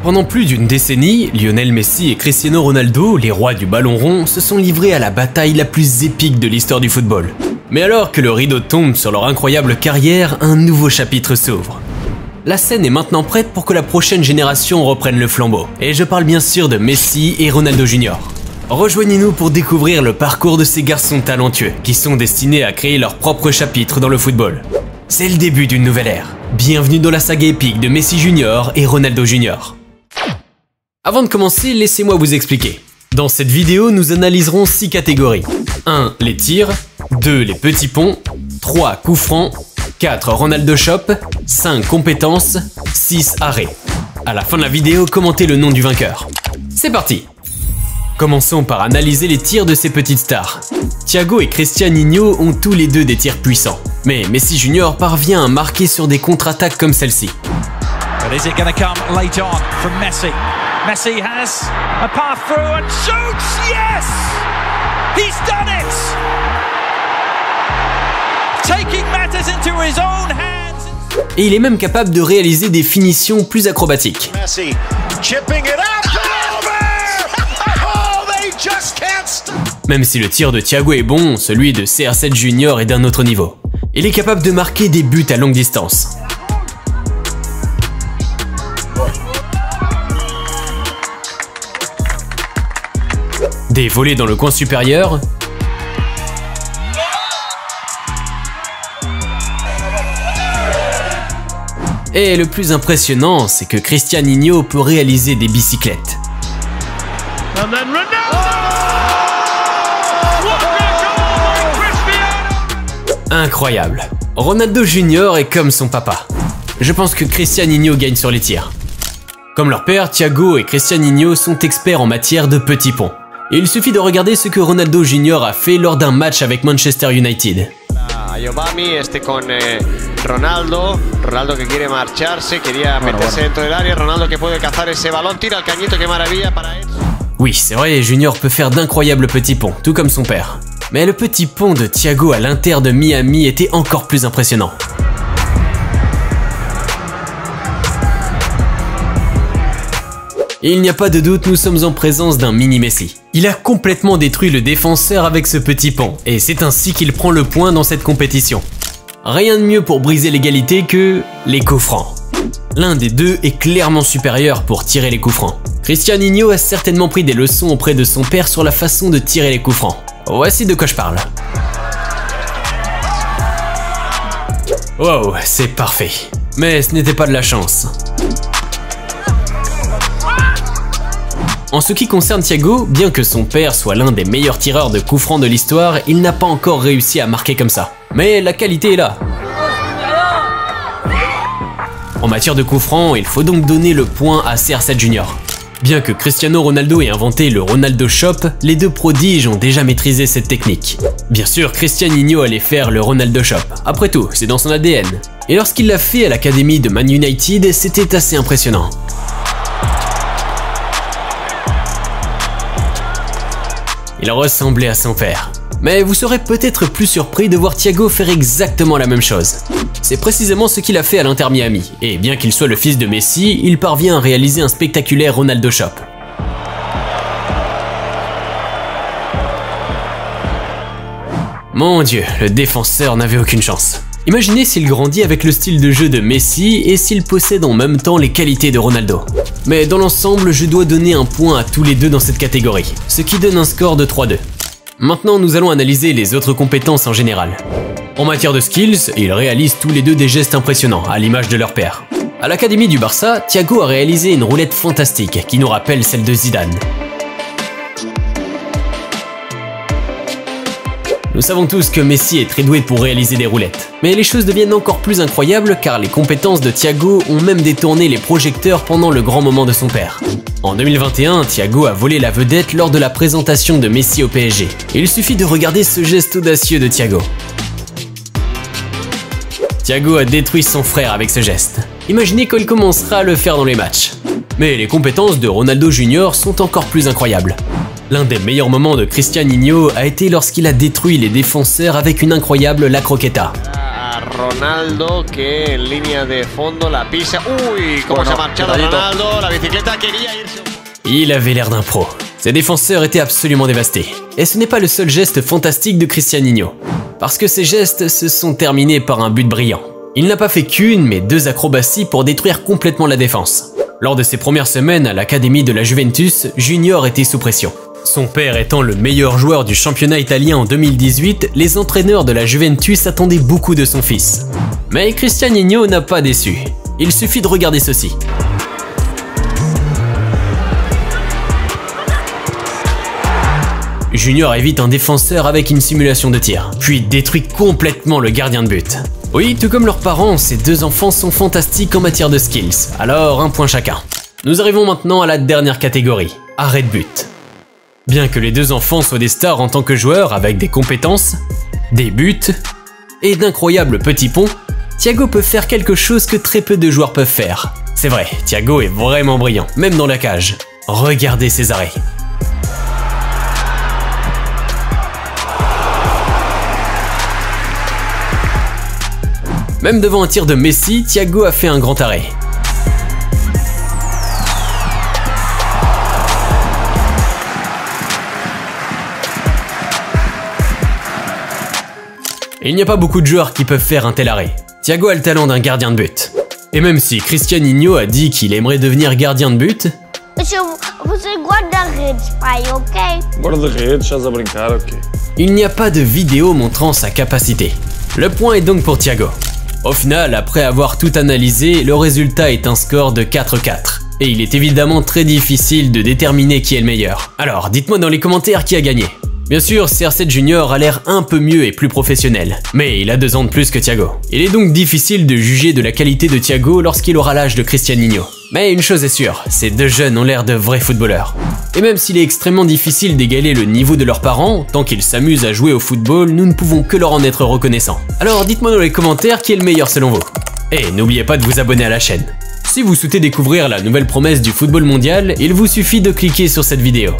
Pendant plus d'une décennie, Lionel Messi et Cristiano Ronaldo, les rois du ballon rond, se sont livrés à la bataille la plus épique de l'histoire du football. Mais alors que le rideau tombe sur leur incroyable carrière, un nouveau chapitre s'ouvre. La scène est maintenant prête pour que la prochaine génération reprenne le flambeau. Et je parle bien sûr de Messi et Ronaldo Jr. Rejoignez-nous pour découvrir le parcours de ces garçons talentueux qui sont destinés à créer leur propre chapitre dans le football. C'est le début d'une nouvelle ère. Bienvenue dans la saga épique de Messi Jr. et Ronaldo Jr. Avant de commencer, laissez-moi vous expliquer. Dans cette vidéo, nous analyserons 6 catégories. 1. Les tirs. 2. Les petits ponts. 3. Coups francs. 4. Ronaldo Shop. 5. Compétences. 6. Arrêts. À la fin de la vidéo, commentez le nom du vainqueur. C'est parti! Commençons par analyser les tirs de ces petites stars. Thiago et Cristianinho ont tous les deux des tirs puissants. Mais Messi Jr. parvient à marquer sur des contre-attaques comme celle-ci. Messi has a path through and shoots! Yes! He's done it! Taking matters into his own hands. Et il est même capable de réaliser des finitions plus acrobatiques. Messi chipping it out. Oh, they just can't stop. Même si le tir de Thiago est bon, celui de CR7 Junior est d'un autre niveau. Il est capable de marquer des buts à longue distance. Des volées dans le coin supérieur. Et le plus impressionnant, c'est que Cristianinho peut réaliser des bicyclettes. Incroyable. Ronaldo Jr. est comme son papa. Je pense que Cristianinho gagne sur les tirs. Comme leur père, Thiago et Cristianinho sont experts en matière de petits ponts. Et il suffit de regarder ce que Ronaldo Jr. a fait lors d'un match avec Manchester United. Ronaldo que quiere marcharse, quería meterse dentro del área, Ronaldo que puede cazar ese balón, tira el cañito, qué maravilla para él. Oui, c'est vrai, Junior peut faire d'incroyables petits ponts, tout comme son père. Mais le petit pont de Thiago à l'Inter de Miami était encore plus impressionnant. Et il n'y a pas de doute, nous sommes en présence d'un mini Messi. Il a complètement détruit le défenseur avec ce petit pont, et c'est ainsi qu'il prend le point dans cette compétition. Rien de mieux pour briser l'égalité que les coups francs. L'un des deux est clairement supérieur pour tirer les coups francs. Cristianinho a certainement pris des leçons auprès de son père sur la façon de tirer les coups francs. Voici de quoi je parle. Wow, c'est parfait. Mais ce n'était pas de la chance. En ce qui concerne Thiago, bien que son père soit l'un des meilleurs tireurs de coups francs de l'histoire, il n'a pas encore réussi à marquer comme ça. Mais la qualité est là. En matière de coups francs, il faut donc donner le point à CR7 Junior. Bien que Cristiano Ronaldo ait inventé le Ronaldo Shop, les deux prodiges ont déjà maîtrisé cette technique. Bien sûr, Cristianinho allait faire le Ronaldo Shop. Après tout, c'est dans son ADN. Et lorsqu'il l'a fait à l'académie de Man United, c'était assez impressionnant. Il ressemblait à son père. Mais vous serez peut-être plus surpris de voir Thiago faire exactement la même chose. C'est précisément ce qu'il a fait à l'Inter Miami, et bien qu'il soit le fils de Messi, il parvient à réaliser un spectaculaire Ronaldo Shop. Mon Dieu, le défenseur n'avait aucune chance. Imaginez s'il grandit avec le style de jeu de Messi et s'il possède en même temps les qualités de Ronaldo. Mais dans l'ensemble, je dois donner un point à tous les deux dans cette catégorie, ce qui donne un score de 3-2. Maintenant, nous allons analyser les autres compétences en général. En matière de skills, ils réalisent tous les deux des gestes impressionnants, à l'image de leur père. À l'académie du Barça, Thiago a réalisé une roulette fantastique qui nous rappelle celle de Zidane. Nous savons tous que Messi est très doué pour réaliser des roulettes. Mais les choses deviennent encore plus incroyables car les compétences de Thiago ont même détourné les projecteurs pendant le grand moment de son père. En 2021, Thiago a volé la vedette lors de la présentation de Messi au PSG. Il suffit de regarder ce geste audacieux de Thiago. Thiago a détruit son frère avec ce geste. Imaginez quand il commencera à le faire dans les matchs. Mais les compétences de Ronaldo Jr. sont encore plus incroyables. L'un des meilleurs moments de Cristianinho a été lorsqu'il a détruit les défenseurs avec une incroyable La Croqueta. Ronaldo que en línea de fondo la pisa. Uy, cómo se ha marchado Ronaldo, la bicicleta quería irse. Il avait l'air d'un pro. Ses défenseurs étaient absolument dévastés. Et ce n'est pas le seul geste fantastique de Cristianinho. Parce que ses gestes se sont terminés par un but brillant. Il n'a pas fait qu'une, mais 2 acrobaties pour détruire complètement la défense. Lors de ses premières semaines à l'académie de la Juventus, Junior était sous pression. Son père étant le meilleur joueur du championnat italien en 2018, les entraîneurs de la Juventus attendaient beaucoup de son fils. Mais Cristianinho n'a pas déçu. Il suffit de regarder ceci. Junior évite un défenseur avec une simulation de tir, puis détruit complètement le gardien de but. Oui, tout comme leurs parents, ces 2 enfants sont fantastiques en matière de skills, alors un point chacun. Nous arrivons maintenant à la dernière catégorie, arrêt de but. Bien que les 2 enfants soient des stars en tant que joueurs avec des compétences, des buts et d'incroyables petits ponts, Thiago peut faire quelque chose que très peu de joueurs peuvent faire. C'est vrai, Thiago est vraiment brillant, même dans la cage. Regardez ses arrêts. Même devant un tir de Messi, Thiago a fait un grand arrêt. Il n'y a pas beaucoup de joueurs qui peuvent faire un tel arrêt. Thiago a le talent d'un gardien de but. Et même si Cristianinho a dit qu'il aimerait devenir gardien de but, il n'y a pas de vidéo montrant sa capacité. Le point est donc pour Thiago. Au final, après avoir tout analysé, le résultat est un score de 4-4. Et il est évidemment très difficile de déterminer qui est le meilleur. Alors, dites-moi dans les commentaires qui a gagné. Bien sûr, CR7 Junior a l'air un peu mieux et plus professionnel, mais il a 2 ans de plus que Thiago. Il est donc difficile de juger de la qualité de Thiago lorsqu'il aura l'âge de Cristianinho. Mais une chose est sûre, ces 2 jeunes ont l'air de vrais footballeurs. Et même s'il est extrêmement difficile d'égaler le niveau de leurs parents, tant qu'ils s'amusent à jouer au football, nous ne pouvons que leur en être reconnaissants. Alors dites-moi dans les commentaires qui est le meilleur selon vous. Et n'oubliez pas de vous abonner à la chaîne. Si vous souhaitez découvrir la nouvelle promesse du football mondial, il vous suffit de cliquer sur cette vidéo.